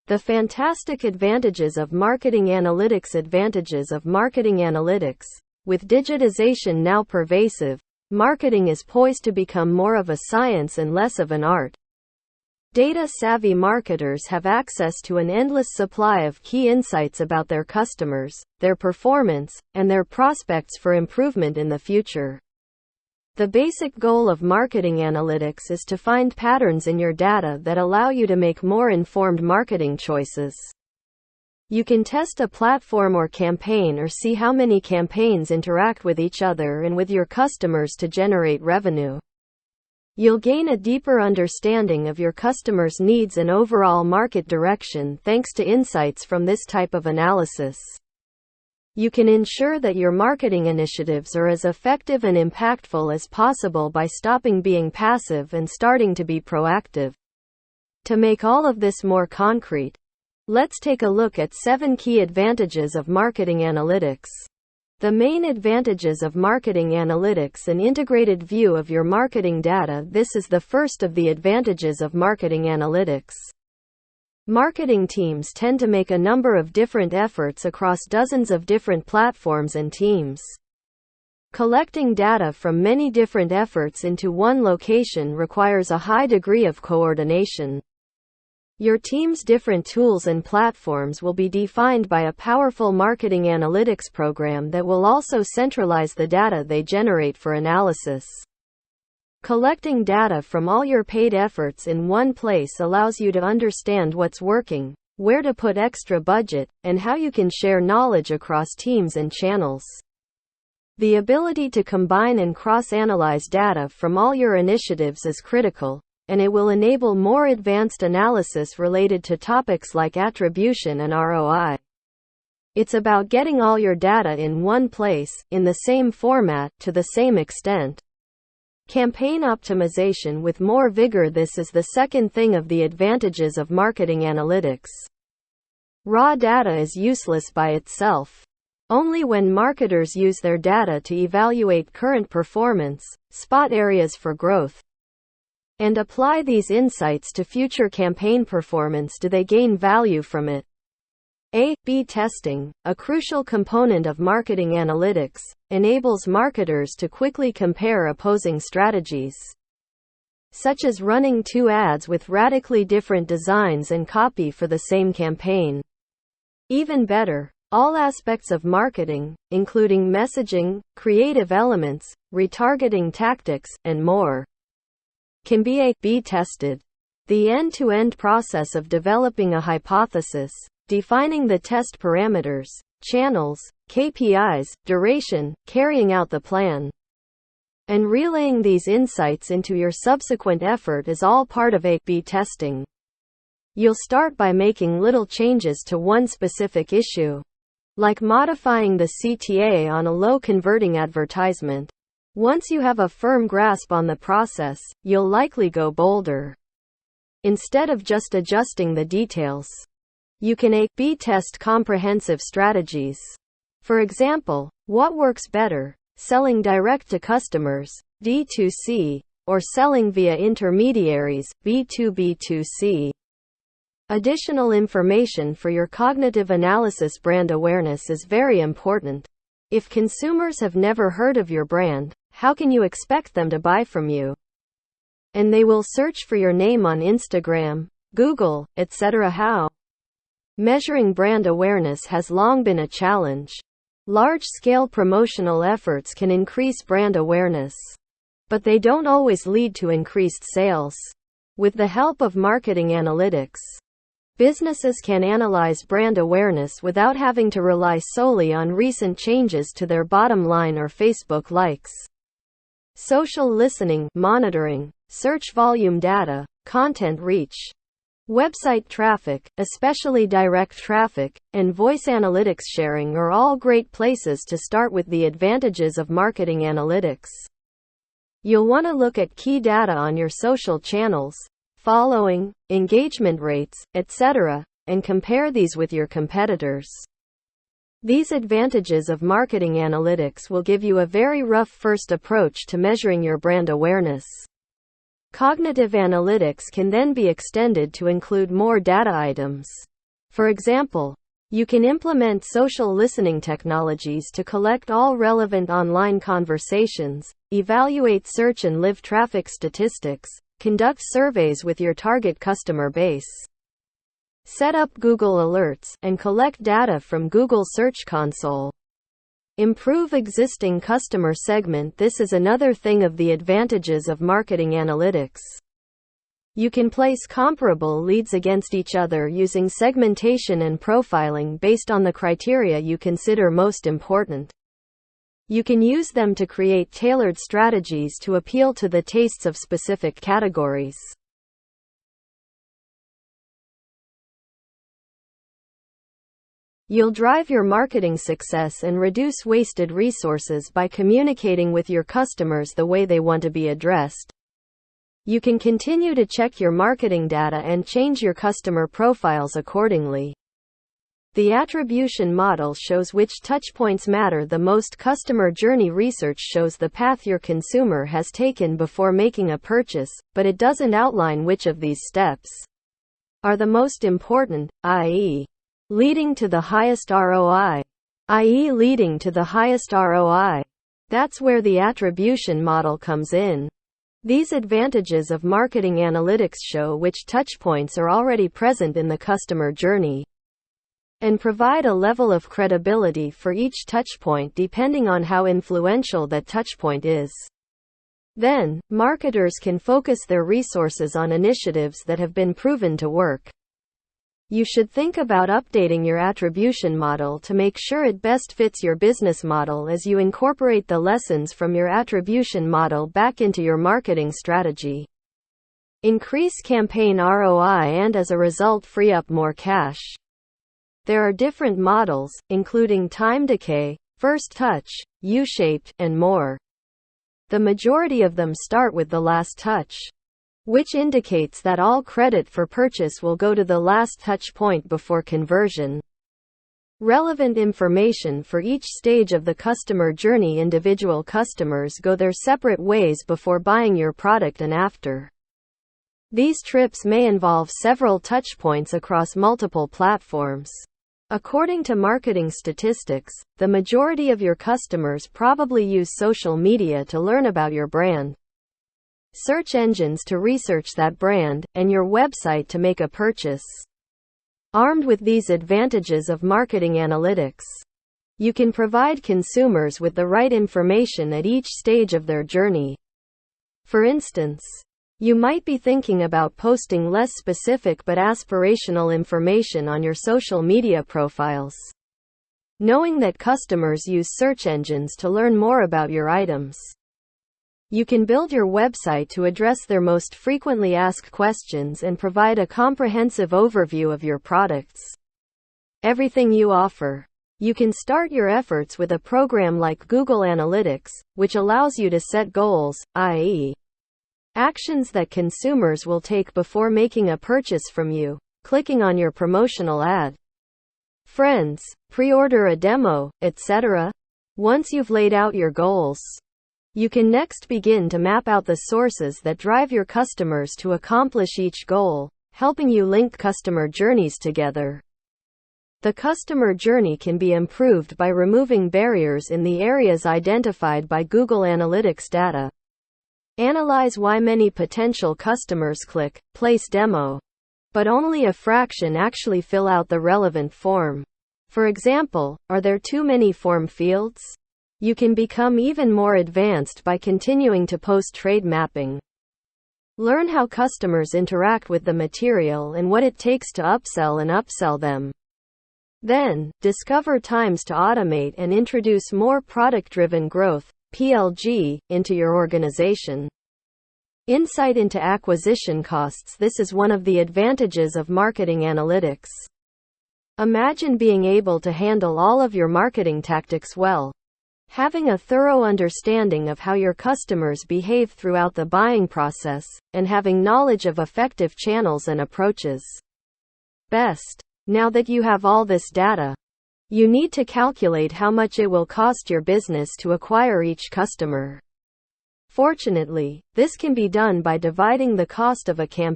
The fantastic advantages of marketing analytics. Advantages of marketing analytics. With digitization now pervasive, marketing is poised to become more of a science and less of an art. Data-savvy marketers have access to an endless supply of key insights about their customers, their performance, and their prospects for improvement in the future. The basic goal of marketing analytics is to find patterns in your data that allow you to make more informed marketing choices. You can test a platform or campaign or see how many campaigns interact with each other and with your customers to generate revenue. You'll gain a deeper understanding of your customers' needs and overall market direction thanks to insights from this type of analysis. You can ensure that your marketing initiatives are as effective and impactful as possible by stopping being passive and starting to be proactive. To make all of this more concrete, let's take a look at 7 key advantages of marketing analytics. The main advantages of marketing analytics: an integrated view of your marketing data. This is the first of the advantages of marketing analytics. Marketing teams tend to make a number of different efforts across dozens of different platforms and teams. Collecting data from many different efforts into one location requires a high degree of coordination. Your team's different tools and platforms will be defined by a powerful marketing analytics program that will also centralize the data they generate for analysis. Collecting data from all your paid efforts in one place allows you to understand what's working, where to put extra budget, and how you can share knowledge across teams and channels. The ability to combine and cross-analyze data from all your initiatives is critical, and it will enable more advanced analysis related to topics like attribution and ROI. It's about getting all your data in one place, in the same format, to the same extent. Campaign optimization with more vigor. This is the second thing of the advantages of marketing analytics. Raw data is useless by itself. Only when marketers use their data to evaluate current performance, spot areas for growth, and apply these insights to future campaign performance do they gain value from it. A/B testing, a crucial component of marketing analytics, enables marketers to quickly compare opposing strategies, such as running 2 ads with radically different designs and copy for the same campaign. Even better, all aspects of marketing, including messaging, creative elements, retargeting tactics, and more, can be A/B tested. The end-to-end process of developing a hypothesis, defining the test parameters, channels, KPIs, duration, carrying out the plan, and relaying these insights into your subsequent effort is all part of A/B testing. You'll start by making little changes to one specific issue, like modifying the CTA on a low-converting advertisement. Once you have a firm grasp on the process, you'll likely go bolder. Instead of just adjusting the details, you can A/B test comprehensive strategies. For example, what works better, selling direct to customers, D2C, or selling via intermediaries, B2B2C? Additional information for your cognitive analysis. Brand awareness is very important. If consumers have never heard of your brand, how can you expect them to buy from you? And they will search for your name on Instagram, Google, etc. How? Measuring brand awareness has long been a challenge. Large-scale promotional efforts can increase brand awareness, but they don't always lead to increased sales. With the help of marketing analytics, businesses can analyze brand awareness without having to rely solely on recent changes to their bottom line or Facebook likes. Social listening, monitoring, search volume data, content reach, website traffic, especially direct traffic, and voice analytics sharing are all great places to start with the advantages of marketing analytics. You'll want to look at key data on your social channels, following, engagement rates, etc., and compare these with your competitors. These advantages of marketing analytics will give you a very rough first approach to measuring your brand awareness. Cognitive analytics can then be extended to include more data items. For example, you can implement social listening technologies to collect all relevant online conversations, evaluate search and live traffic statistics, conduct surveys with your target customer base, set up Google Alerts, and collect data from Google Search Console. Improve existing customer segment. This is another thing of the advantages of marketing analytics. You can place comparable leads against each other using segmentation and profiling based on the criteria you consider most important. You can use them to create tailored strategies to appeal to the tastes of specific categories. You'll drive your marketing success and reduce wasted resources by communicating with your customers the way they want to be addressed. You can continue to check your marketing data and change your customer profiles accordingly. The attribution model shows which touchpoints matter the most. Customer journey research shows the path your consumer has taken before making a purchase, but it doesn't outline which of these steps are the most important, i.e., leading to the highest ROI. That's where the attribution model comes in. These advantages of marketing analytics show which touchpoints are already present in the customer journey and provide a level of credibility for each touchpoint depending on how influential that touchpoint is. Then, marketers can focus their resources on initiatives that have been proven to work. You should think about updating your attribution model to make sure it best fits your business model as you incorporate the lessons from your attribution model back into your marketing strategy. Increase campaign ROI and as a result free up more cash. There are different models, including time decay, first touch, U-shaped, and more. The majority of them start with the last touch, which indicates that all credit for purchase will go to the last touch point before conversion. Relevant information for each stage of the customer journey. Individual customers go their separate ways before buying your product and after. These trips may involve several touchpoints across multiple platforms. According to marketing statistics, the majority of your customers probably use social media to learn about your brand, search engines to research that brand, and your website to make a purchase. Armed with these advantages of marketing analytics, you can provide consumers with the right information at each stage of their journey. For instance, you might be thinking about posting less specific but aspirational information on your social media profiles. Knowing that customers use search engines to learn more about your items, you can build your website to address their most frequently asked questions and provide a comprehensive overview of your products, everything you offer. You can start your efforts with a program like Google Analytics, which allows you to set goals, i.e., actions that consumers will take before making a purchase from you, clicking on your promotional ad, friends, pre-order a demo, etc. Once you've laid out your goals, you can next begin to map out the sources that drive your customers to accomplish each goal, helping you link customer journeys together. The customer journey can be improved by removing barriers in the areas identified by Google Analytics data. Analyze why many potential customers click, place demo, but only a fraction actually fill out the relevant form. For example, are there too many form fields? You can become even more advanced by continuing to post-trade mapping. Learn how customers interact with the material and what it takes to upsell them. Then, discover times to automate and introduce more product-driven growth, PLG, into your organization. Insight into acquisition costs. This is one of the advantages of marketing analytics. Imagine being able to handle all of your marketing tactics well. Having a thorough understanding of how your customers behave throughout the buying process, and having knowledge of effective channels and approaches. Best. Now that you have all this data, you need to calculate how much it will cost your business to acquire each customer. Fortunately, this can be done by dividing the cost of a campaign